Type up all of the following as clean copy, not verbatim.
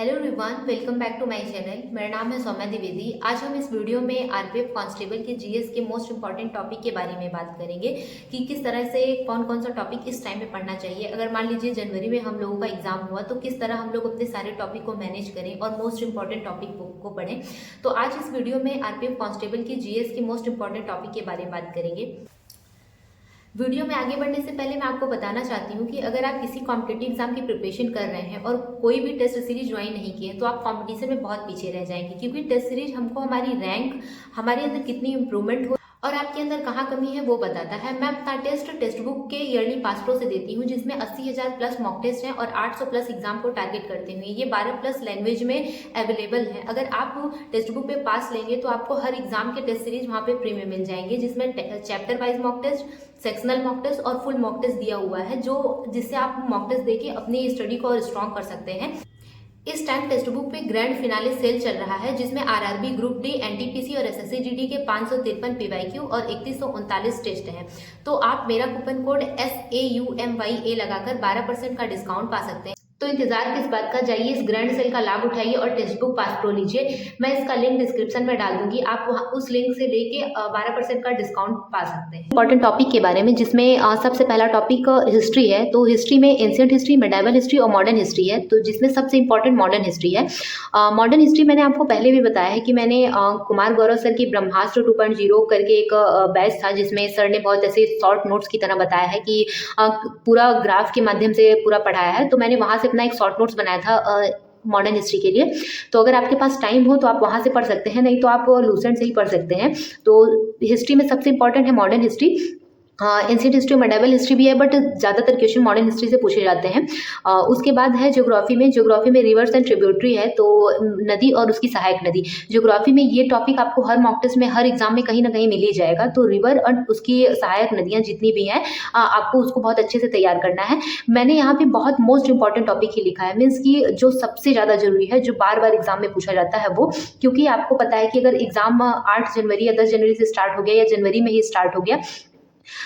Hello everyone, welcome back to my channel. मेरा नाम है सौम्या द्विवेदी। आज हम इस वीडियो में आरपीएफ कांस्टेबल के जीएस के मोस्ट इंपॉर्टेंट टॉपिक के बारे में बात करेंगे कि किस तरह से कौन कौन सा टॉपिक इस टाइम में पढ़ना चाहिए। अगर मान लीजिए जनवरी में हम लोगों का एग्जाम हुआ तो किस तरह हम लोग अपने सारे टॉपिक को मैनेज करें और मोस्ट इंपॉर्टेंट टॉपिक को पढ़ें। तो आज इस वीडियो में आरपीएफ कांस्टेबल की जीएस के मोस्ट इंपॉर्टेंट टॉपिक के बारे में बात करेंगे। वीडियो में आगे बढ़ने से पहले मैं आपको बताना चाहती हूँ कि अगर आप किसी कॉम्पिटिटिव एग्जाम की प्रिपरेशन कर रहे हैं और कोई भी टेस्ट सीरीज ज्वाइन नहीं किए तो आप कंपटीशन में बहुत पीछे रह जाएंगे, क्योंकि टेस्ट सीरीज हमको हमारी रैंक, हमारे अंदर कितनी इंप्रूवमेंट हो और आपके अंदर कहाँ कमी है वो बताता है। मैं अपना टेस्ट बुक के ईयरली पास प्रो से देती हूँ, जिसमें 80,000 प्लस मॉक टेस्ट हैं और 800 प्लस एग्जाम को टारगेट करते हुए ये 12 प्लस लैंग्वेज में अवेलेबल है। अगर आप टेक्स्ट बुक पे पास लेंगे तो आपको हर एग्जाम के टेस्ट सीरीज वहाँ पे फ्री में मिल जाएंगे, जिसमें chapter wise mock test, sectional mock test और फुल मॉक टेस्ट दिया हुआ है, जो जिससे आप मॉक टेस्ट देके अपनी स्टडी को और स्ट्रॉन्ग कर सकते हैं। इस टाइम टेक्स्ट बुक पे ग्रैंड फिनाले सेल चल रहा है, जिसमें आरआरबी, ग्रुप डी, एनटीपीसी और एसएससी जीडी के 553 पीवाईक्यू और 3139 टेस्ट हैं। तो आप मेरा कूपन कोड SAUMYA लगाकर 12% का डिस्काउंट पा सकते हैं। तो इंतजार किस बात का, जाइए इस ग्रैंड सेल का लाभ उठाइए और टेक्स्ट बुक पास प्रो लीजिए। मैं इसका लिंक डिस्क्रिप्शन में डाल दूंगी, आप वहाँ उस लिंक से लेके 12% का डिस्काउंट पा सकते हैं। इंपॉर्टेंट टॉपिक के बारे में, जिसमें सबसे पहला टॉपिक हिस्ट्री है। तो हिस्ट्री में एंशिएंट हिस्ट्री, मेडाइवल हिस्ट्री और मॉडर्न हिस्ट्री है। तो जिसमें सबसे इंपॉर्टेंट मॉडर्न हिस्ट्री है। मॉडर्न हिस्ट्री मैंने आपको पहले भी बताया है कि मैंने कुमार गौरव सर की ब्रह्मास्त्र 2.0 करके एक बैच था, जिसमें सर ने बहुत ऐसे शॉर्ट नोट्स की तरह बताया है कि पूरा ग्राफ के माध्यम से पूरा पढ़ाया है। तो मैंने वहाँ से अपना एक शॉर्ट नोट्स बनाया था मॉडर्न हिस्ट्री के लिए। तो अगर आपके पास टाइम हो तो आप वहाँ से पढ़ सकते हैं, नहीं तो आप लूसेंट से ही पढ़ सकते हैं। तो हिस्ट्री में सबसे इंपॉर्टेंट है modern history. Ancient history, medieval history भी है, बट ज़्यादातर क्वेश्चन मॉडर्न हिस्ट्री से पूछे जाते हैं। उसके बाद है ज्योग्राफी में। ज्योग्राफी में रिवर्स एंड ट्रिब्यूटरी है, तो नदी और उसकी सहायक नदी। ज्योग्राफी में ये टॉपिक आपको हर मॉक टेस्ट में, हर एग्जाम में कहीं ना कहीं मिल ही जाएगा। तो रिवर और उसकी सहायक नदियाँ जितनी भी हैं, आपको उसको बहुत अच्छे से तैयार करना है। मैंने यहाँ पे बहुत मोस्ट इंपॉर्टेंट टॉपिक ही लिखा है, मीन्स कि जो सबसे ज़्यादा जरूरी है, जो बार बार एग्जाम में पूछा जाता है वो, क्योंकि आपको पता है कि अगर एग्जाम 8 जनवरी या 10 जनवरी से स्टार्ट हो गया या जनवरी में ही स्टार्ट हो गया,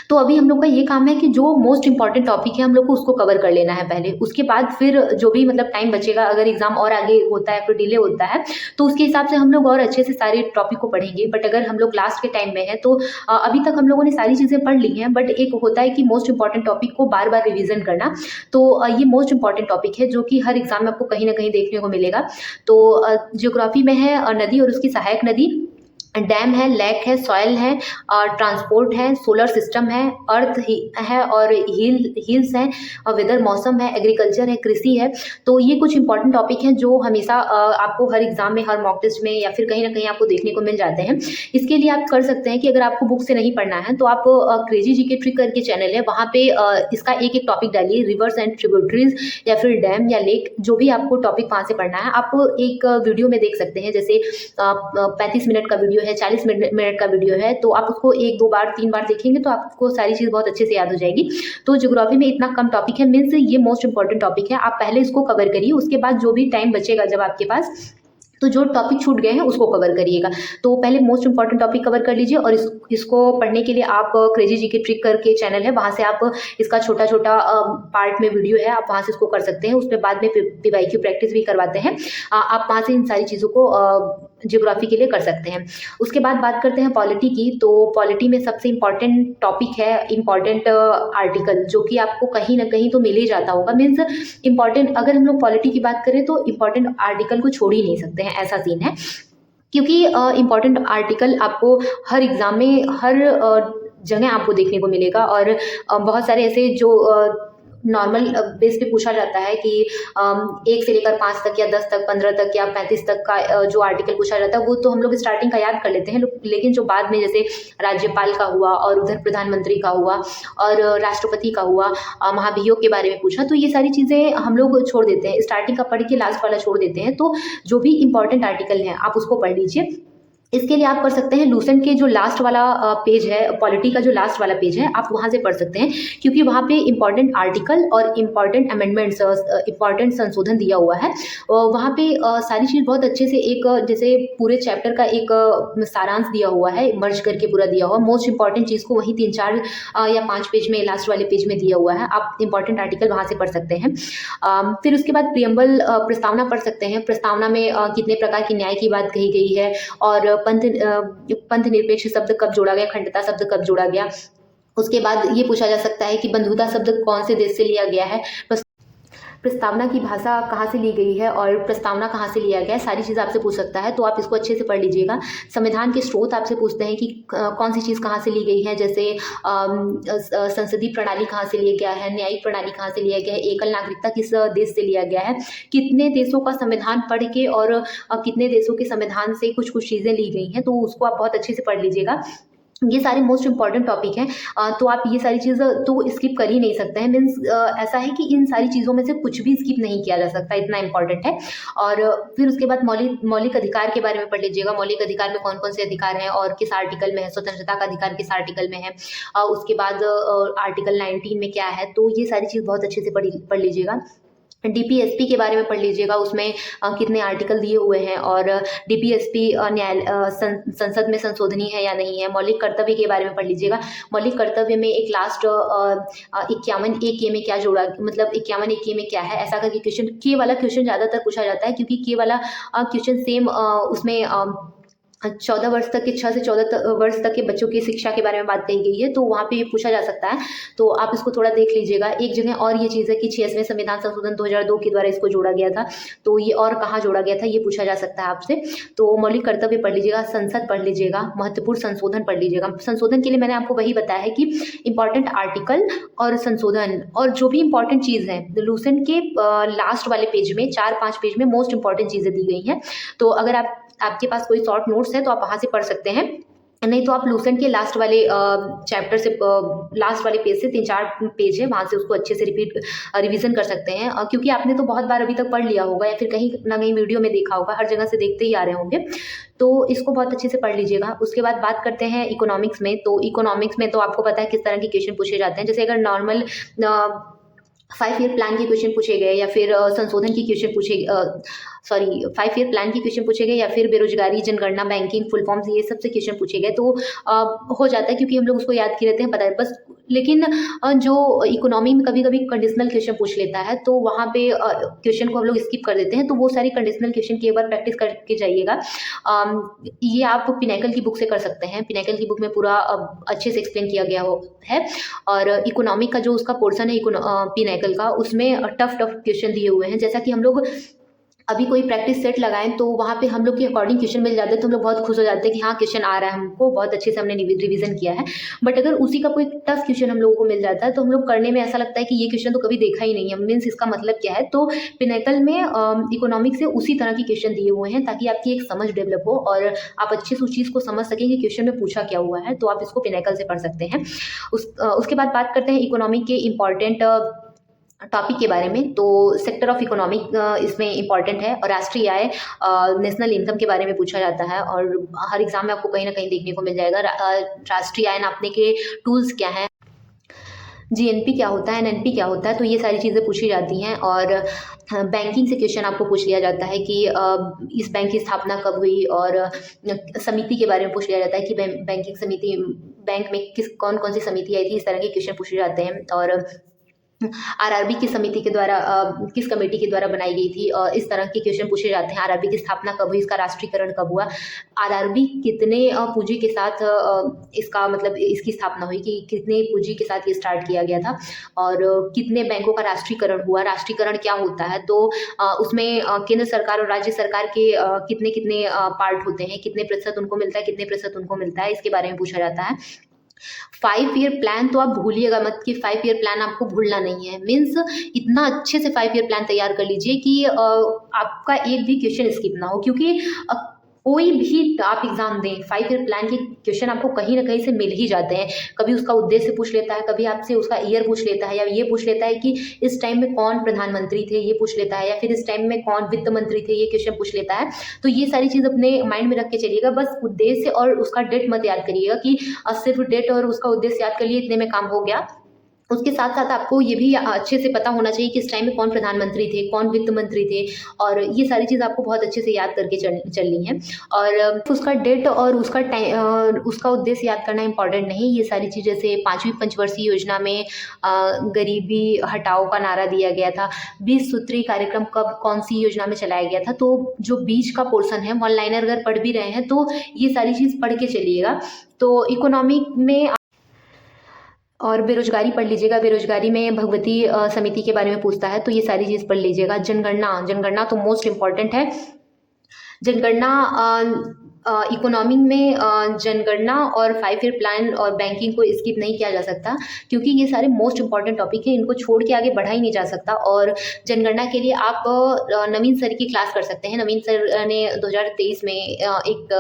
तो अभी हम लोग का ये काम है कि जो मोस्ट इंपॉर्टेंट टॉपिक है हम लोग को उसको कवर कर लेना है पहले। उसके बाद फिर जो भी मतलब टाइम बचेगा, अगर एग्जाम और आगे होता है, फिर डिले होता है, तो उसके हिसाब से हम लोग और अच्छे से सारे टॉपिक को पढ़ेंगे। बट अगर हम लोग लास्ट के टाइम में है तो अभी तक हम लोगों ने सारी चीज़ें पढ़ ली हैं, बट एक होता है कि मोस्ट इंपॉर्टेंट टॉपिक को बार बार रिविजन करना। तो ये मोस्ट इंपॉर्टेंट टॉपिक है, जो कि हर एग्जाम में आपको कहीं ना कहीं देखने को मिलेगा। तो ज्योग्राफी में है नदी और उसकी सहायक नदी, डैम है, लेक है, सॉइल है, और ट्रांसपोर्ट है, सोलर सिस्टम है, अर्थ है और हिल्स हैं, और वेदर मौसम है, एग्रीकल्चर है, कृषि है। तो ये कुछ इंपॉर्टेंट टॉपिक हैं जो हमेशा आपको हर एग्जाम में, हर मॉक टेस्ट में या फिर कहीं ना कहीं आपको देखने को मिल जाते हैं। इसके लिए आप कर सकते हैं कि अगर आपको बुक से नहीं पढ़ना है तो आप क्रेजी जीके ट्रिक करके चैनल है, वहाँ पे इसका एक एक टॉपिक डालिए, रिवर्स एंड ट्रिब्यूटरीज या फिर डैम या लेक, जो भी आपको टॉपिक वहाँ से पढ़ना है आप एक वीडियो में देख सकते हैं। जैसे 35 मिनट का वीडियो है, 40 मिनट का वीडियो है, तो आप उसको 1, 2 बार, 3 बार देखेंगे तो आपको सारी चीज़ बहुत अच्छे से याद हो जाएगी। तो ज्योग्राफी में इतना कम टॉपिक है, मीन्स ये मोस्ट इंपॉर्टेंट टॉपिक है, आप पहले इसको कवर करिए। उसके बाद जो भी टाइम बचेगा जब आपके पास, तो जो टॉपिक छूट गए हैं उसको कवर करिएगा। तो पहले मोस्ट इंपॉर्टेंट टॉपिक कवर कर लीजिए, और इसको पढ़ने के लिए आप क्रेजी जीके ट्रिक करके चैनल है, वहाँ से आप इसका छोटा छोटा पार्ट में वीडियो है, आप वहाँ से इसको कर सकते हैं। उसमें बाद में पीवाईक्यू प्रैक्टिस भी करवाते हैं, आप वहाँ से इन सारी चीज़ों को ज्योग्राफी के लिए कर सकते हैं। उसके बाद बात करते हैं पॉलिटी की। तो पॉलिटी में सबसे इंपॉर्टेंट टॉपिक है इंपॉर्टेंट आर्टिकल, जो कि आपको कहीं ना कहीं तो मिल ही जाता होगा। मीन्स इंपॉर्टेंट, अगर हम लोग पॉलिटी की बात करें तो इंपॉर्टेंट आर्टिकल को छोड़ ही नहीं सकते हैं, ऐसा सीन है। क्योंकि इंपॉर्टेंट आर्टिकल आपको हर एग्जाम में, हर जगह आपको देखने को मिलेगा, और बहुत सारे ऐसे जो नॉर्मल बेस पे पूछा जाता है कि 1 से लेकर 5 तक या 10 तक, 15 तक या 35 तक का जो आर्टिकल पूछा जाता है, वो तो हम लोग स्टार्टिंग का याद कर लेते हैं, लेकिन जो बाद में, जैसे राज्यपाल का हुआ और उधर प्रधानमंत्री का हुआ और राष्ट्रपति का हुआ, महाभियोग के बारे में पूछा, तो ये सारी चीज़ें हम लोग छोड़ देते हैं, स्टार्टिंग का पढ़ के लास्ट वाला छोड़ देते हैं। तो जो भी इंपॉर्टेंट आर्टिकल है आप उसको पढ़ लीजिए। इसके लिए आप कर सकते हैं लूसेंट के जो लास्ट वाला पेज है, पॉलिटी का जो लास्ट वाला पेज है, आप वहाँ से पढ़ सकते हैं, क्योंकि वहाँ पे इंपॉर्टेंट आर्टिकल और इम्पॉर्टेंट अमेंडमेंट्स, इंपॉर्टेंट संशोधन दिया हुआ है। वहाँ पे सारी चीज़ बहुत अच्छे से एक जैसे पूरे चैप्टर का एक सारांश दिया हुआ है, मर्ज करके पूरा दिया हुआ। मोस्ट इंपॉर्टेंट चीज़ को वहीं 3-4 या 5 पेज में, लास्ट वाले पेज में दिया हुआ है। आप इंपॉर्टेंट आर्टिकल वहाँ से पढ़ सकते हैं। फिर उसके बाद प्रियम्बल, प्रस्तावना पढ़ सकते हैं। प्रस्तावना में कितने प्रकार की न्याय की बात कही गई है, और पंथ निरपेक्ष शब्द कब जोड़ा गया, खंडता शब्द कब जोड़ा गया। उसके बाद ये पूछा जा सकता है कि बंधुता शब्द कौन से देश से लिया गया है, प्रस्तावना की भाषा कहाँ से ली गई है, और प्रस्तावना कहाँ से लिया गया है, सारी चीज़ आपसे पूछ सकता है। तो आप इसको अच्छे से पढ़ लीजिएगा। संविधान के स्रोत आपसे पूछते हैं कि कौन सी चीज़ कहाँ से ली गई है, जैसे संसदीय प्रणाली कहाँ से लिया गया है, न्यायिक प्रणाली कहाँ से लिया गया है, एकल नागरिकता किस देश से लिया गया है, कितने देशों का संविधान पढ़ के और कितने देशों के संविधान से कुछ कुछ चीज़ें ली गई हैं, तो उसको आप बहुत अच्छे से पढ़ लीजिएगा। ये सारे मोस्ट इंपॉर्टेंट टॉपिक हैं। तो आप ये सारी चीज़ तो स्किप कर ही नहीं सकते हैं। मीन्स ऐसा है कि इन सारी चीज़ों में से कुछ भी स्किप नहीं किया जा सकता, इतना इंपॉर्टेंट है। और फिर उसके बाद मौलिक अधिकार के बारे में पढ़ लीजिएगा। मौलिक अधिकार में कौन कौन से अधिकार हैं और किस आर्टिकल में है, स्वतंत्रता का अधिकार किस आर्टिकल में है। उसके बाद आर्टिकल 19 में क्या है, तो ये सारी चीज़ बहुत अच्छे से पढ़ लीजिएगा। डीपीएसपी के बारे में पढ़ लीजिएगा, उसमें कितने आर्टिकल दिए हुए हैं, और डीपीएसपी संसद में संशोधनीय है या नहीं है। मौलिक कर्तव्य के बारे में पढ़ लीजिएगा। मौलिक कर्तव्य में एक लास्ट 51A में क्या जोड़ा, मतलब 51A में क्या है, ऐसा करके क्वेश्चन, के वाला क्वेश्चन ज़्यादातर पूछा जाता है, क्योंकि के वाला क्वेश्चन सेम उसमें 14 वर्ष तक के, 6 से 14 वर्ष तक के बच्चों की शिक्षा के बारे में बात कही गई है, तो वहाँ पे ये पूछा जा सकता है। तो आप इसको थोड़ा देख लीजिएगा। एक जगह और ये चीज़ है कि 86वें संविधान संशोधन 2002 के द्वारा इसको जोड़ा गया था, तो ये और कहाँ जोड़ा गया था, ये पूछा जा सकता है आपसे। तो मौलिक कर्तव्य पढ़ लीजिएगा, संसद पढ़ लीजिएगा, महत्वपूर्ण संशोधन पढ़ लीजिएगा। संशोधन के लिए मैंने आपको वही बताया है कि इंपॉर्टेंट आर्टिकल और संशोधन, और जो भी इंपॉर्टेंट चीज़ है, लूसेंट के लास्ट वाले पेज में 4-5 पेज में मोस्ट इंपॉर्टेंट चीज़ें दी गई हैं। तो अगर आपके पास कोई शॉर्ट नोट्स है तो आप वहाँ से पढ़ सकते हैं, नहीं तो आप लूसेंट के लास्ट वाले चैप्टर से, लास्ट वाले पेज से 3-4 पेज है, वहाँ से उसको अच्छे से रिवीजन कर सकते हैं। क्योंकि आपने तो बहुत बार अभी तक पढ़ लिया होगा, या फिर कहीं ना कहीं वीडियो में देखा होगा, हर जगह से देखते ही आ रहे होंगे, तो इसको बहुत अच्छे से पढ़ लीजिएगा। उसके बाद बात करते हैं इकोनॉमिक्स में। तो इकोनॉमिक्स में तो आपको पता है किस तरह के क्वेश्चन पूछे जाते हैं। जैसे अगर नॉर्मल 5 ईयर प्लान के क्वेश्चन पूछे गए, या फिर संशोधन की क्वेश्चन पूछे, 5 ईयर प्लान की क्वेश्चन पूछे गए, या फिर बेरोजगारी, जनगणना, बैंकिंग, फुल फॉर्म्स, ये सबसे क्वेश्चन पूछे गए, तो हो जाता है, क्योंकि हम लोग उसको याद किए रहते हैं, पता है बस। लेकिन जो इकोनॉमी में कभी कभी कंडीशनल क्वेश्चन पूछ लेता है, तो वहाँ पे क्वेश्चन को हम लोग स्किप कर देते हैं। तो वो सारी कंडीशनल क्वेश्चन की एक बार प्रैक्टिस करके जाइएगा। ये आप पिनाकल की बुक से कर सकते हैं। पिनाकल की बुक में पूरा अच्छे से एक्सप्लेन किया गया है। और इकोनॉमिक का जो उसका पोर्सन है पिनाकल का, उसमें टफ क्वेश्चन दिए हुए हैं। जैसा कि हम लोग अभी कोई प्रैक्टिस सेट लगाएं, तो वहाँ पे हम लोग के अकॉर्डिंग क्वेश्चन मिल जाते हैं, तो हम लोग बहुत खुश हो जाते हैं कि हाँ क्वेश्चन आ रहा है, हमको बहुत अच्छे से हमने रिवीजन किया है। बट अगर उसी का कोई टफ क्वेश्चन हम लोगों को मिल जाता है, तो हम लोग करने में ऐसा लगता है कि ये क्वेश्चन तो कभी देखा ही नहीं है, मीन्स इसका मतलब क्या है। तो पिनाकल में इकोनॉमिक्स से उसी तरह के क्वेश्चन दिए हुए हैं, ताकि आपकी एक समझ डेवलप हो और आप अच्छे से उस चीज़ को समझ सकें कि क्वेश्चन में पूछा क्या हुआ है। तो आप इसको पिनाकल से पढ़ सकते हैं। उसके बाद बात करते हैं इकोनॉमी के इम्पॉर्टेंट टॉपिक के बारे में। तो सेक्टर ऑफ इकोनॉमिक इसमें इंपॉर्टेंट है, और राष्ट्रीय आय, नेशनल इनकम के बारे में पूछा जाता है, और हर एग्जाम में आपको कहीं ना कहीं देखने को मिल जाएगा। राष्ट्रीय आय नापने के टूल्स क्या हैं, जीएनपी क्या होता है, एनएनपी क्या होता है, तो ये सारी चीज़ें पूछी जाती हैं। और बैंकिंग से क्वेश्चन आपको पूछ लिया जाता है कि इस बैंक की स्थापना कब हुई, और समिति के बारे में पूछ लिया जाता है कि बैंकिंग समिति, बैंक में कौन कौन सी समिति आई थी, इस तरह के क्वेश्चन पूछे जाते हैं। और आरआरबी की समिति के द्वारा, किस कमेटी के द्वारा बनाई गई थी, और इस तरह के क्वेश्चन पूछे जाते हैं। आरआरबी की स्थापना कब हुई, इसका राष्ट्रीयकरण कब हुआ, आरआरबी कितने पूंजी के साथ इसका मतलब इसकी स्थापना हुई, कि कितने पूंजी के साथ ये स्टार्ट किया गया था, और कितने बैंकों का राष्ट्रीयकरण हुआ, राष्ट्रीयकरण क्या होता है, तो उसमें केंद्र सरकार और राज्य सरकार के कितने कितने पार्ट होते हैं, कितने प्रतिशत उनको मिलता है, कितने प्रतिशत उनको मिलता है, इसके बारे में पूछा जाता है। 5 ईयर प्लान तो आप भूलिएगा मत, कि 5 ईयर प्लान आपको भूलना नहीं है। मीन्स इतना अच्छे से 5 ईयर प्लान तैयार कर लीजिए कि आपका एक भी क्वेश्चन स्किप ना हो, क्योंकि कोई भी आप एग्जाम दें, 5 ईयर प्लान के क्वेश्चन आपको कहीं ना कहीं से मिल ही जाते हैं। कभी उसका उद्देश्य पूछ लेता है, कभी आपसे उसका ईयर पूछ लेता है, या ये पूछ लेता है कि इस टाइम में कौन प्रधानमंत्री थे, ये पूछ लेता है, या फिर इस टाइम में कौन वित्त मंत्री थे, ये क्वेश्चन पूछ लेता है। तो ये सारी चीज़ अपने माइंड में रख के चलिएगा। बस उद्देश्य और उसका डेट मत याद करिएगा कि सिर्फ डेट और उसका उद्देश्य याद कर लिए इतने में काम हो गया। उसके साथ-साथ आपको ये भी अच्छे से पता होना चाहिए कि इस टाइम में कौन प्रधानमंत्री थे, कौन वित्त मंत्री थे, और ये सारी चीज़ आपको बहुत अच्छे से याद करके चलनी है। और उसका डेट और उसका उद्देश्य याद करना इम्पोर्टेंट नहीं। ये सारी चीज़ जैसे 5वीं पंचवर्षीय योजना में गरीबी हटाओ का नारा दिया गया था। 20 सूत्री कार्यक्रम कब कौन-सी योजना में चलाया गया था, तो जो बीच का पोर्शन है, वन लाइनर अगर पढ़ भी रहे हैं तो ये सारी चीज़ पढ़ के चलिएगा। तो इकोनॉमिक में और बेरोजगारी पढ़ लीजिएगा। बेरोजगारी में भगवती समिति के बारे में पूछता है, तो ये सारी चीज़ पढ़ लीजिएगा। जनगणना, जनगणना तो मोस्ट इम्पॉर्टेंट है। जनगणना इकोनॉमी में जनगणना और 5 ईयर प्लान और बैंकिंग को स्किप नहीं किया जा सकता, क्योंकि ये सारे मोस्ट इंपॉर्टेंट टॉपिक हैं। इनको छोड़ के आगे बढ़ा ही नहीं जा सकता। और जनगणना के लिए आप नवीन सर की क्लास कर सकते हैं। नवीन सर ने 2023 में एक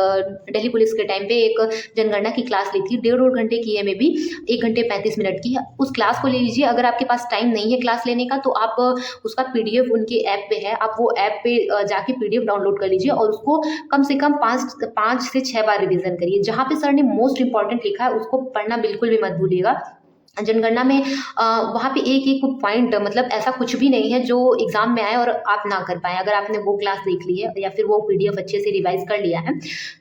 दिल्ली पुलिस के टाइम पे एक जनगणना की क्लास ली थी। 1.5 घंटे की है, मे बी 1 घंटे 35 मिनट की। उस क्लास को ले लीजिए। अगर आपके पास टाइम नहीं है क्लास लेने का, तो आप उसका PDF उनके ऐप पे है, आप वो ऐप पे जाके PDF डाउनलोड कर लीजिए और उसको कम से कम 5 से 6 बार रिवीजन करिए। जहाँ पे सर ने मोस्ट इंपॉर्टेंट लिखा है उसको पढ़ना बिल्कुल भी मत भूलिएगा। जनगणना में वहाँ पे एक पॉइंट, मतलब ऐसा कुछ भी नहीं है जो एग्जाम में आए और आप ना कर पाएँ। अगर आपने वो क्लास देख ली है या फिर वो PDF अच्छे से रिवाइज कर लिया है,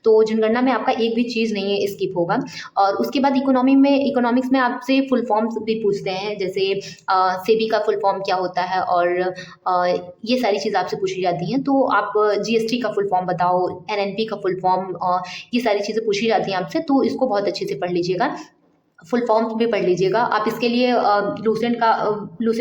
तो जनगणना में आपका एक भी चीज़ नहीं है स्किप होगा। और उसके बाद इकोनॉमिक्स में आपसे फुल फॉर्म्स भी पूछते हैं, जैसे सेबी का फुल फॉर्म क्या होता है, और ये सारी चीज़ आपसे पूछी जाती हैं। तो आप GST का फुल फॉर्म बताओ, NNP का फुल फॉर्म, ये सारी चीज़ें पूछी जाती हैं आपसे। तो इसको बहुत अच्छे से पढ़ लीजिएगा। फुल फॉर्म्स भी पढ़ लीजिएगा। आप इसके लिए लूसेंट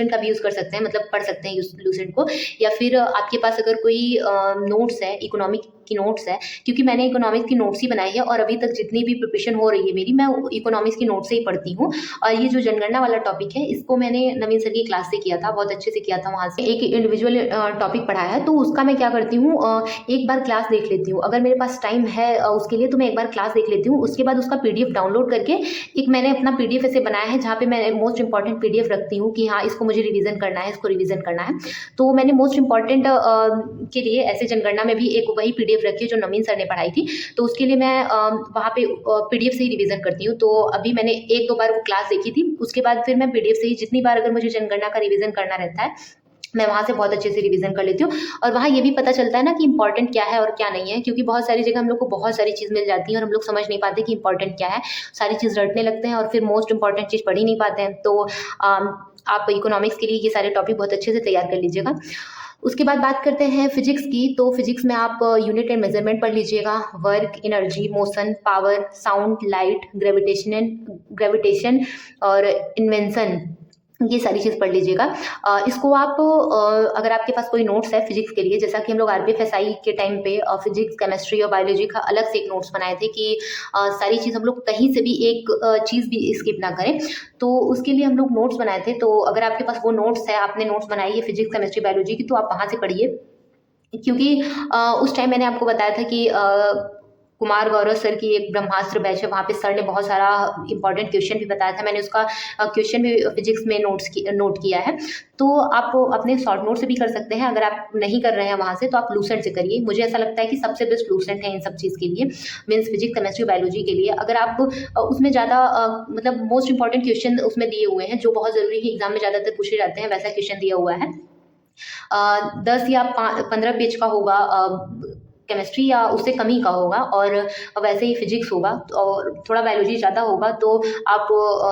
का भी यूज़ कर सकते हैं, मतलब पढ़ सकते हैं लूसेंट को। या फिर आपके पास अगर कोई नोट्स है, इकोनॉमिक की नोट्स है, क्योंकि मैंने इकोनॉमिक्स की नोट्स ही बनाई है और अभी तक जितनी भी प्रिपरेशन हो रही है मेरी, मैं इकोनॉमिक्स की नोट्स से ही पढ़ती हूँ। और ये जो जनगणना वाला टॉपिक है, इसको मैंने नवीन सर की क्लास से किया था, बहुत अच्छे से किया था। वहाँ से एक इंडिविजुअल टॉपिक पढ़ाया है, तो उसका मैं क्या करती हूँ, एक बार क्लास देख लेती हूँ। अगर मेरे पास टाइम है उसके लिए, तो मैं एक बार क्लास देख लेती हूँ। उसके बाद उसका PDF डाउनलोड करके एक मैंने अपना PDF ऐसे बनाया है, जहाँ पे मैं मोस्ट इंपॉर्टेंट PDF रखती हूँ कि हाँ, इसको मुझे रिवीजन करना है, इसको रिवीजन करना है। तो मैंने मोस्ट इंपॉर्टेंट के लिए ऐसे जनगणना में भी एक वही PDF रखी है जो नवीन सर ने पढ़ाई थी। तो उसके लिए मैं वहाँ पे PDF से ही रिवीजन करती हूँ। तो अभी मैंने 1-2 बार वो क्लास देखी थी, उसके बाद फिर मैं PDF से ही जितनी बार अगर मुझे जनगणना का रिवीजन करना रहता है, मैं वहाँ से बहुत अच्छे से रिवीजन कर लेती हूँ। और वहाँ ये भी पता चलता है ना कि इंपॉर्टेंट क्या है और क्या नहीं है, क्योंकि बहुत सारी जगह हम लोग को बहुत सारी चीज़ मिल जाती है और हम लोग समझ नहीं पाते कि इंपॉर्टेंट क्या है। सारी चीज़ रटने लगते हैं और फिर मोस्ट इंपॉर्टेंट चीज़ पढ़ ही नहीं पाते हैं। तो आप इकोनॉमिक्स के लिए ये सारे टॉपिक बहुत अच्छे से तैयार कर लीजिएगा। उसके बाद बात करते हैं फिजिक्स की। तो फिजिक्स में आप यूनिट एंड मेजरमेंट पढ़ लीजिएगा। Work, energy, motion, power, sound, light, gravitation और इन्वेंशन, ये सारी चीज़ पढ़ लीजिएगा। इसको आप अगर आपके पास कोई नोट्स है फिजिक्स के लिए, जैसा कि हम लोग RPF SI के टाइम पे फिजिक्स, केमिस्ट्री और बायोलॉजी का अलग से एक नोट्स बनाए थे कि सारी चीज़ हम लोग कहीं से भी एक चीज़ भी स्किप ना करें, तो उसके लिए हम लोग नोट्स बनाए थे। तो अगर आपके पास वो नोट्स है, आपने नोट्स बनाई है फिजिक्स, केमिस्ट्री, बायोलॉजी की, तो आप वहाँ से पढ़िए। क्योंकि उस टाइम मैंने आपको बताया था कि कुमार गौरव सर की एक ब्रह्मास्त्र बैच है, वहाँ पे सर ने बहुत सारा इंपॉर्टेंट क्वेश्चन भी बताया था। मैंने उसका क्वेश्चन भी फिजिक्स में नोट किया है। तो आप अपने शॉर्ट नोट से भी कर सकते हैं। अगर आप नहीं कर रहे हैं वहाँ से, तो आप लूसेंट से करिए। मुझे ऐसा लगता है कि सबसे बेस्ट लूसेंट है इन सब चीज़ के लिए, मीन्स फिजिक्स, केमिस्ट्री, बायोलॉजी के लिए। अगर आप उसमें ज़्यादा मतलब मोस्ट इंपॉर्टेंट क्वेश्चन उसमें दिए हुए हैं जो बहुत ज़रूरी है, एग्जाम में ज़्यादातर पूछे जाते हैं, वैसा क्वेश्चन दिया हुआ है। 10 या 15 पेज का होगा केमिस्ट्री, या उससे कम ही का होगा, और वैसे ही फिजिक्स होगा, और थोड़ा बायोलॉजी ज़्यादा होगा। तो आप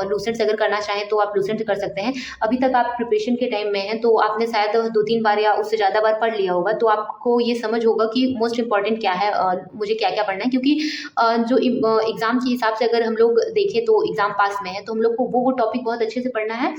लूसेंट से अगर करना चाहें तो आप लूसेंट से कर सकते हैं। अभी तक आप प्रिपरेशन के टाइम में हैं, तो आपने शायद 2-3 बार या उससे ज़्यादा बार पढ़ लिया होगा, तो आपको ये समझ होगा कि मोस्ट इंपॉर्टेंट क्या है, मुझे क्या क्या पढ़ना है। क्योंकि जो एग्ज़ाम के हिसाब से अगर हम लोग देखें तो एग्ज़ाम पास में है, तो हम लोग को वो टॉपिक बहुत अच्छे से पढ़ना है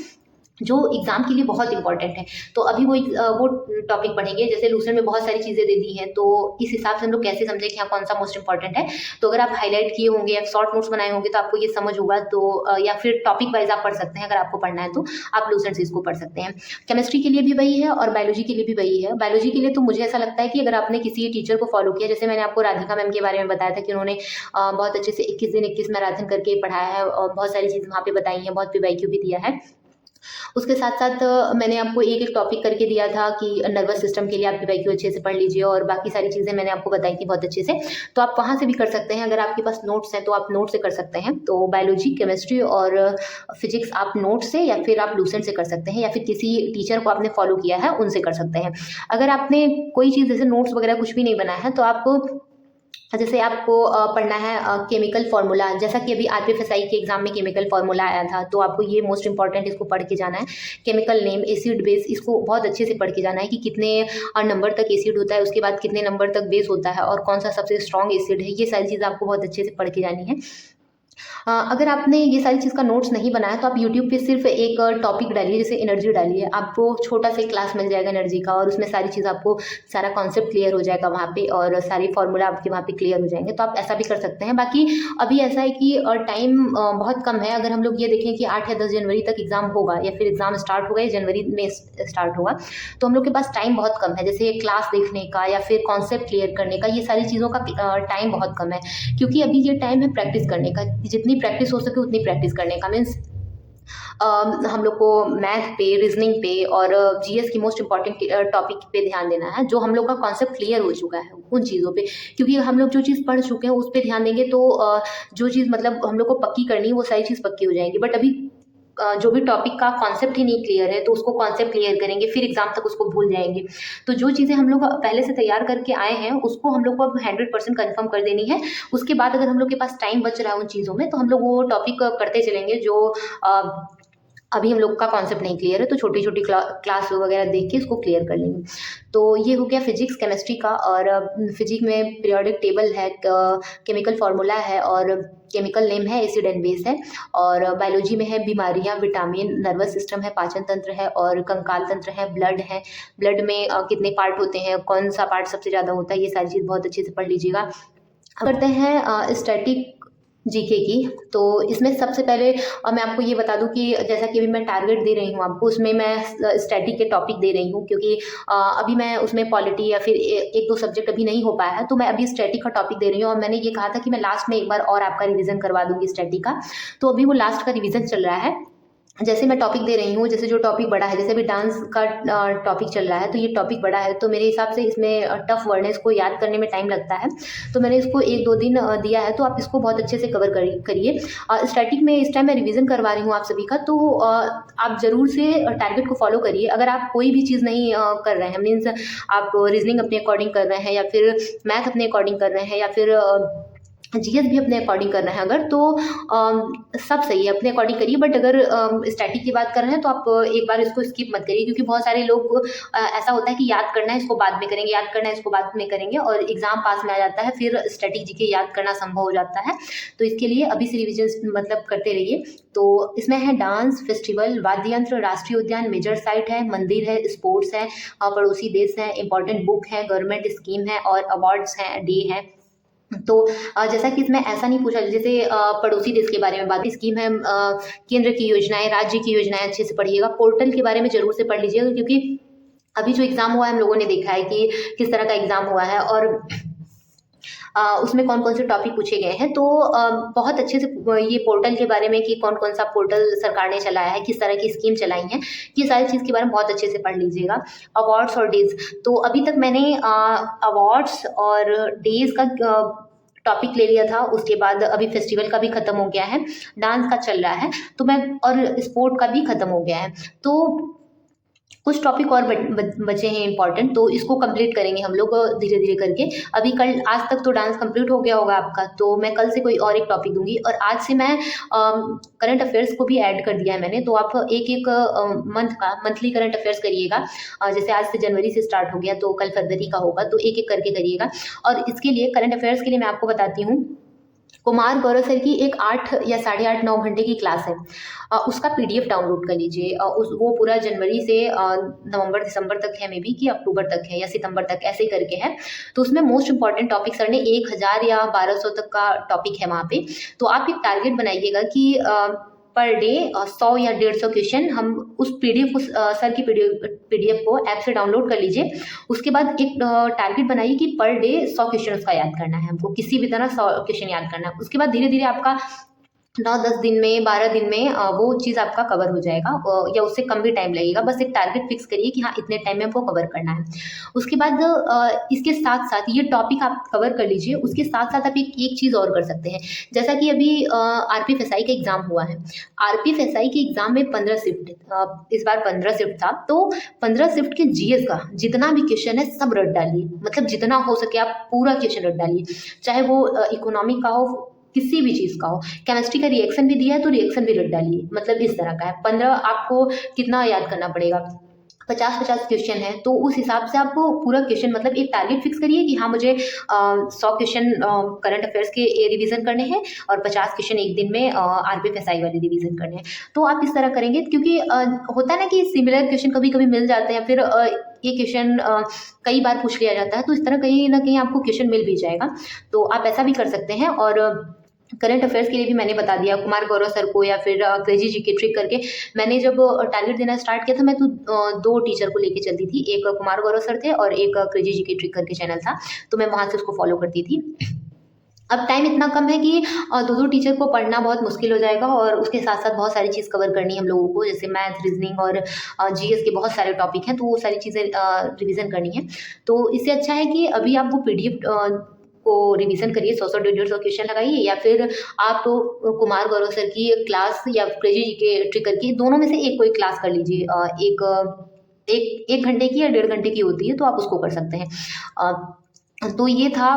जो एग्ज़ाम के लिए बहुत इंपॉर्टेंट है। तो अभी वो टॉपिक पढ़ेंगे। जैसे लूसेंट में बहुत सारी चीज़ें दे दी हैं, तो इस हिसाब से हम लोग कैसे समझें कि हाँ, कौन-सा मोस्ट इंपॉर्टेंट है। तो अगर आप हाइलाइट किए होंगे या शॉर्ट नोट्स बनाए होंगे तो आपको ये समझ होगा। तो या फिर टॉपिक वाइज़ आप पढ़ सकते हैं, अगर आपको पढ़ना है तो आप लूसेंट से इसको पढ़ सकते हैं। केमिस्ट्री के लिए भी वही है और बायोलॉजी के लिए भी वही है। बायोलॉजी के लिए तो मुझे ऐसा लगता है कि अगर आपने किसी टीचर को फॉलो किया, जैसे मैंने आपको राधिका मैम के बारे में बताया था कि उन्होंने बहुत अच्छे से 21 दिन 21 मैराथन करके पढ़ाया है और बहुत सारी चीज़ वहाँ पे बताई हैं, बहुत पीवाईक्यू भी दिया है। उसके साथ-साथ मैंने आपको एक-एक टॉपिक करके दिया था कि नर्वस सिस्टम के लिए आप पीवाईक्यू अच्छे से पढ़ लीजिए और बाकी सारी चीज़ें मैंने आपको बताई थी बहुत अच्छे से। तो आप वहाँ से भी कर सकते हैं, अगर आपके पास नोट्स हैं तो आप नोट से कर सकते हैं। तो बायोलॉजी, केमिस्ट्री और फिजिक्स आप नोट से या फिर आप लूसेंट से कर सकते हैं या फिर किसी टीचर को आपने फॉलो किया है उनसे कर सकते हैं। अगर आपने कोई चीज़ जैसे नोट्स वगैरह कुछ भी नहीं बनाया है तो आप जैसे आपको पढ़ना है केमिकल फार्मूला, जैसा कि अभी आरपीएफएसआई के एग्जाम में केमिकल फार्मूला आया था, तो आपको ये मोस्ट इंपॉर्टेंट इसको पढ़ के जाना है। केमिकल नेम, एसिड बेस, इसको बहुत अच्छे से पढ़ के जाना है कि कितने नंबर तक एसिड होता है, उसके बाद कितने नंबर तक बेस होता है और कौन सा सबसे स्ट्रॉन्ग एसिड है। ये सारी चीज़ आपको बहुत अच्छे से पढ़ के जानी है। अगर आपने ये सारी चीज़ का नोट्स नहीं बनाया तो आप यूट्यूब पे सिर्फ एक टॉपिक डालिए, जैसे एनर्जी डालिए, आपको छोटा सा क्लास मिल जाएगा एनर्जी का और उसमें सारी चीज़ आपको सारा कॉन्सेप्ट क्लियर हो जाएगा वहाँ पे और सारी फार्मूला आपके वहाँ पे क्लियर हो जाएंगे। तो आप ऐसा भी कर सकते हैं। बाकी अभी ऐसा है कि टाइम बहुत कम है। अगर हम लोग ये देखें कि 8 या 10 जनवरी तक एग्ज़ाम होगा या फिर एग्ज़ाम स्टार्ट होगा या जनवरी में स्टार्ट होगा, तो हम लोग के पास टाइम बहुत कम है। जैसे क्लास देखने का या फिर कॉन्सेप्ट क्लियर करने का, ये सारी चीज़ों का टाइम बहुत कम है, क्योंकि अभी ये टाइम है प्रैक्टिस करने का। जितनी प्रैक्टिस हो सके उतनी प्रैक्टिस करने का, मीन्स हम लोग को मैथ पे, रीजनिंग पे और जीएस की मोस्ट इंपॉर्टेंट टॉपिक पे ध्यान देना है, जो हम लोग का कॉन्सेप्ट क्लियर हो चुका है उन चीज़ों पे। क्योंकि हम लोग जो चीज़ पढ़ चुके हैं उस पे ध्यान देंगे तो जो चीज़ मतलब हम लोग को पक्की करनी है वो सारी चीज़ पक्की हो जाएगी। बट अभी जो भी टॉपिक का कॉन्सेप्ट ही नहीं क्लियर है तो उसको कॉन्सेप्ट क्लियर करेंगे, फिर एग्जाम तक उसको भूल जाएंगे। तो जो चीज़ें हम लोग पहले से तैयार करके आए हैं उसको हम लोग को अब 100% कन्फर्म कर देनी है। उसके बाद अगर हम लोग के पास टाइम बच रहा है उन चीज़ों में तो हम लोग वो टॉपिक करते चलेंगे जो अभी हम लोग का कॉन्सेप्ट नहीं क्लियर है, तो छोटी-छोटी क्लास वगैरह देख के इसको क्लियर कर लेंगे। तो ये हो गया फिजिक्स, केमिस्ट्री का। और फिजिक्स में पीरियोडिक टेबल है, केमिकल फार्मूला है और केमिकल नेम है, एसिड एंड बेस है। और बायोलॉजी में है बीमारियाँ, विटामिन, नर्वस सिस्टम है, पाचन तंत्र है और कंकाल तंत्र है, ब्लड है। ब्लड में कितने पार्ट होते हैं, कौन सा पार्ट सबसे ज़्यादा होता है, ये सारी चीज़ बहुत अच्छे से पढ़ लीजिएगा। करते हैं स्टैटिक जीके की। तो इसमें सबसे पहले मैं आपको ये बता दूं कि जैसा कि अभी मैं टारगेट दे रही हूँ आपको, उसमें मैं स्टैटिक के टॉपिक दे रही हूँ, क्योंकि अभी मैं उसमें पॉलिटी या फिर एक दो सब्जेक्ट अभी नहीं हो पाया है, तो मैं अभी स्टैटिक का टॉपिक दे रही हूँ। और मैंने ये कहा था कि मैं लास्ट में एक बार और आपका रिवीजन करवा दूंगी स्टैटिक का, तो अभी वो लास्ट का रिवीजन चल रहा है। जैसे मैं टॉपिक दे रही हूँ, जैसे जो टॉपिक बड़ा है, जैसे अभी डांस का टॉपिक चल रहा है, तो ये टॉपिक बड़ा है, तो मेरे हिसाब से इसमें टफ वर्ड है, इसको याद करने में टाइम लगता है। तो मैंने इसको 1-2 दिन दिया है, तो आप इसको बहुत अच्छे से कवर करिए। स्टैटिक में इस टाइम मैं रिवीजन करवा रही हूँ आप सभी का, तो आप ज़रूर से टारगेट को फॉलो करिए। अगर आप कोई भी चीज़ नहीं कर रहे हैं, मीन्स आप रीजनिंग अपने अकॉर्डिंग कर रहे हैं या फिर मैथ अपने अकॉर्डिंग कर रहे हैं या फिर जीएस भी अपने अकॉर्डिंग कर रहे हैं अगर, तो सब सही है, अपने अकॉर्डिंग करिए। बट अगर स्टैटिक की बात कर रहे हैं तो आप एक बार इसको स्किप मत करिए, क्योंकि बहुत सारे लोग ऐसा होता है कि याद करना है इसको बाद में करेंगे, याद करना है इसको बाद में करेंगे और एग्जाम पास में आ जाता है, फिर स्टैटिक जीके याद करना संभव हो जाता है। तो इसके लिए अभी से रिविजन मतलब करते रहिए। तो इसमें है डांस, फेस्टिवल, वाद्य यंत्र, राष्ट्रीय उद्यान, मेजर साइट है, मंदिर है, स्पोर्ट्स है, पड़ोसी देश है, इंपॉर्टेंट बुक है, गवर्नमेंट स्कीम है और अवार्ड्स हैं, डे है। तो जैसा कि इसमें ऐसा नहीं पूछा, जैसे पड़ोसी देश के बारे में बात, स्कीम है, केंद्र की योजनाएं, राज्य की योजनाएं अच्छे से पढ़िएगा। पोर्टल के बारे में जरूर से पढ़ लीजिएगा, क्योंकि अभी जो एग्जाम हुआ है हम लोगों ने देखा है कि किस तरह का एग्जाम हुआ है और उसमें कौन कौन से टॉपिक पूछे गए हैं। तो बहुत अच्छे से ये पोर्टल के बारे में कि कौन कौन सा पोर्टल सरकार ने चलाया है, किस तरह की स्कीम चलाई है, ये सारी चीज़ के बारे में बहुत अच्छे से पढ़ लीजिएगा। अवार्ड्स और डेज, तो अभी तक मैंने अवार्ड्स और डेज का टॉपिक ले लिया था। उसके बाद अभी फेस्टिवल का भी खत्म हो गया है, डांस का चल रहा है, तो मैं और स्पोर्ट का भी खत्म हो गया है। तो कुछ टॉपिक और बचे हैं इंपॉर्टेंट, तो इसको कंप्लीट करेंगे हम लोग धीरे धीरे करके। अभी कल, आज तक तो डांस कंप्लीट हो गया होगा आपका, तो मैं कल से कोई और एक टॉपिक दूंगी। और आज से मैं करंट अफेयर्स को भी ऐड कर दिया है मैंने, तो आप एक एक मंथ का मंथली करंट अफेयर्स करिएगा। जैसे आज से जनवरी से स्टार्ट हो गया तो कल फरवरी का होगा, तो एक एक करके करिएगा। और इसके लिए करंट अफेयर्स के लिए मैं आपको बताती हूँ कुमार गौरव सर की एक 8 या साढ़े 8 9 घंटे की क्लास है। उसका पीडीएफ डाउनलोड कर लीजिए। वो पूरा जनवरी से नवंबर दिसंबर तक है, मे बी कि अक्टूबर तक है या सितंबर तक, ऐसे करके है। तो उसमें मोस्ट इंपॉर्टेंट टॉपिक सर ने 1000 या 1200 तक का टॉपिक है वहाँ पे। तो आप एक टारगेट बनाइएगा कि पर डे 100 या 150 क्वेश्चन हम उस पीडीएफ सर की पीडीएफ को ऐप से डाउनलोड कर लीजिए। उसके बाद एक टारगेट बनाइए कि पर डे 100 क्वेश्चन उसका याद करना है हमको, किसी भी तरह 100 क्वेश्चन याद करना है। उसके बाद धीरे धीरे आपका 9-10 दिन में, 12 दिन में वो चीज़ आपका कवर हो जाएगा, या उससे कम भी टाइम लगेगा। बस एक टारगेट फिक्स करिए कि हाँ, इतने टाइम में हमको कवर करना है। उसके बाद इसके साथ साथ ये टॉपिक आप कवर कर लीजिए। उसके साथ साथ आप एक चीज़ और कर सकते हैं। जैसा कि अभी आरपीएफएसआई का एग्ज़ाम हुआ है। आरपीएफएसआई के एग्ज़ाम में 15 शिफ्ट, इस बार 15 शिफ्ट था। तो 15 शिफ्ट के जीएस का जितना भी क्वेश्चन है सब रट डालिए। मतलब जितना हो सके आप पूरा क्वेश्चन रट डालिए, चाहे वो इकोनॉमिक का हो, किसी भी चीज़ का हो। केमिस्ट्री का रिएक्शन भी दिया है तो रिएक्शन भी रट डालिए। मतलब इस तरह का है। 15 आपको कितना याद करना पड़ेगा, 50-50 क्वेश्चन है, तो उस हिसाब से आप पूरा क्वेश्चन, मतलब एक टारगेट फिक्स करिए कि हाँ, मुझे 100 क्वेश्चन करंट अफेयर्स के रिवीजन करने हैं और 50 क्वेश्चन एक दिन में आरपीएफएसआई वाले रिवीजन करने हैं। तो आप इस तरह करेंगे, क्योंकि होता है ना कि सिमिलर क्वेश्चन कभी कभी मिल जाते हैं, फिर ये क्वेश्चन कई बार पूछ लिया जाता है, तो इस तरह कहीं ना कहीं आपको क्वेश्चन मिल भी जाएगा। तो आप ऐसा भी कर सकते हैं। और करंट अफेयर्स के लिए भी मैंने बता दिया कुमार गौरव सर को, या फिर क्रेजी जीके ट्रिक करके। मैंने जब टारगेट देना स्टार्ट किया था, मैं तो 2 टीचर को लेके चलती थी। एक कुमार गौरव सर थे और एक क्रेजी जीके ट्रिक करके चैनल था, तो मैं वहाँ से उसको फॉलो करती थी। अब टाइम इतना कम है कि 2-2 टीचर को पढ़ना बहुत मुश्किल हो जाएगा, और उसके साथ-साथ बहुत सारी चीज़ कवर करनी है हम लोगों को, जैसे मैथ, रीज़निंग और जीएस के बहुत सारे टॉपिक हैं, तो वो सारी चीज़ें रिवीज़न करनी है। तो इससे अच्छा है कि अभी आप वो पीडीएफ को रिवीजन करिए, 100-100 150 क्वेश्चन लगाइए, या फिर आप कुमार गौरव सर की क्लास या क्रेजी जीके ट्रिक करके दोनों में से एक कोई क्लास कर लीजिए। एक घंटे की या 1.5 घंटे की होती है, तो आप उसको कर सकते हैं। तो ये था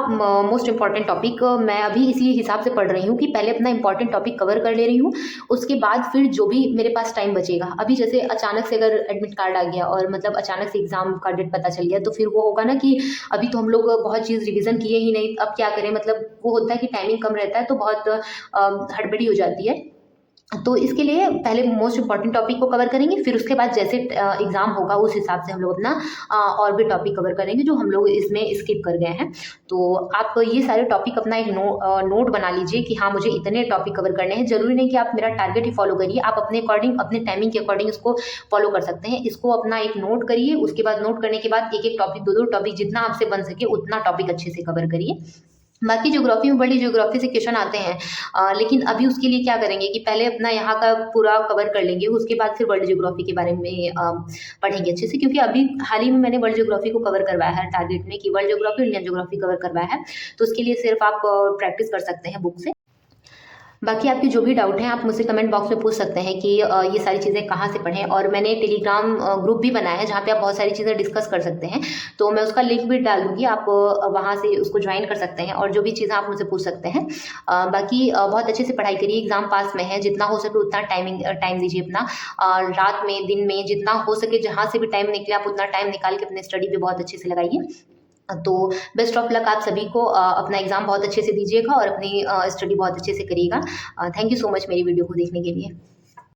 मोस्ट इम्पॉर्टेंट टॉपिक। मैं अभी इसी हिसाब से पढ़ रही हूँ कि पहले अपना इम्पॉर्टेंट टॉपिक कवर कर ले रही हूँ, उसके बाद फिर जो भी मेरे पास टाइम बचेगा। अभी जैसे अचानक से अगर एडमिट कार्ड आ गया और मतलब अचानक से एग्जाम का डेट पता चल गया, तो फिर वो होगा ना कि अभी तो हम लोग बहुत चीज़ रिवीजन किए ही नहीं, अब क्या करें। मतलब वो होता है कि टाइमिंग कम रहता है, तो बहुत हड़बड़ी हो जाती है। तो इसके लिए पहले मोस्ट इम्पॉर्टेंट टॉपिक को कवर करेंगे, फिर उसके बाद जैसे एग्ज़ाम होगा उस हिसाब से हम लोग अपना और भी टॉपिक कवर करेंगे जो हम लोग इसमें स्किप कर गए हैं। तो आप ये सारे टॉपिक अपना एक नोट बना लीजिए कि हाँ, मुझे इतने टॉपिक कवर करने हैं। ज़रूरी नहीं कि आप मेरा टारगेट ही फॉलो करिए, आप अपने अकॉर्डिंग, अपने टाइमिंग के अकॉर्डिंग इसको फॉलो कर सकते हैं। इसको अपना एक नोट करिए, उसके बाद नोट करने के बाद एक-एक टॉपिक, 2-2 टॉपिक, जितना आपसे बन सके उतना टॉपिक अच्छे से कवर करिए। बाकी ज्योग्राफी में वर्ल्ड ज्योग्राफी से क्वेश्चन आते हैं, लेकिन अभी उसके लिए क्या करेंगे कि पहले अपना यहाँ का पूरा कवर कर लेंगे, उसके बाद फिर वर्ल्ड ज्योग्राफी के बारे में पढ़ेंगे अच्छे से। क्योंकि अभी हाल ही में मैंने वर्ल्ड ज्योग्राफी को कवर करवाया है टारगेट में, कि world geography, Indian geography cover करवाया है। तो उसके लिए सिर्फ आप प्रैक्टिस कर सकते हैं बुक से। बाकी आपके जो भी डाउट हैं आप मुझसे कमेंट बॉक्स में पूछ सकते हैं कि ये सारी चीज़ें कहाँ से पढ़ें। और मैंने टेलीग्राम ग्रुप भी बनाया है जहाँ पे आप बहुत सारी चीज़ें डिस्कस कर सकते हैं, तो मैं उसका लिंक भी डाल दूँगी, आप वहाँ से उसको ज्वाइन कर सकते हैं और जो भी चीज़ें आप मुझसे पूछ सकते हैं। बाकी बहुत अच्छे से पढ़ाई करिए, एग्ज़ाम पास में है, जितना हो सके उतना टाइम दीजिए अपना। रात में, दिन में, जितना हो सके, जहाँ से भी टाइम निकले आप उतना टाइम निकाल के अपने स्टडी पे बहुत अच्छे से लगाइए। तो बेस्ट ऑफ लक आप सभी को। अपना एग्ज़ाम बहुत अच्छे से दीजिएगा और अपनी स्टडी बहुत अच्छे से करिएगा। थैंक यू सो मच मेरी वीडियो को देखने के लिए।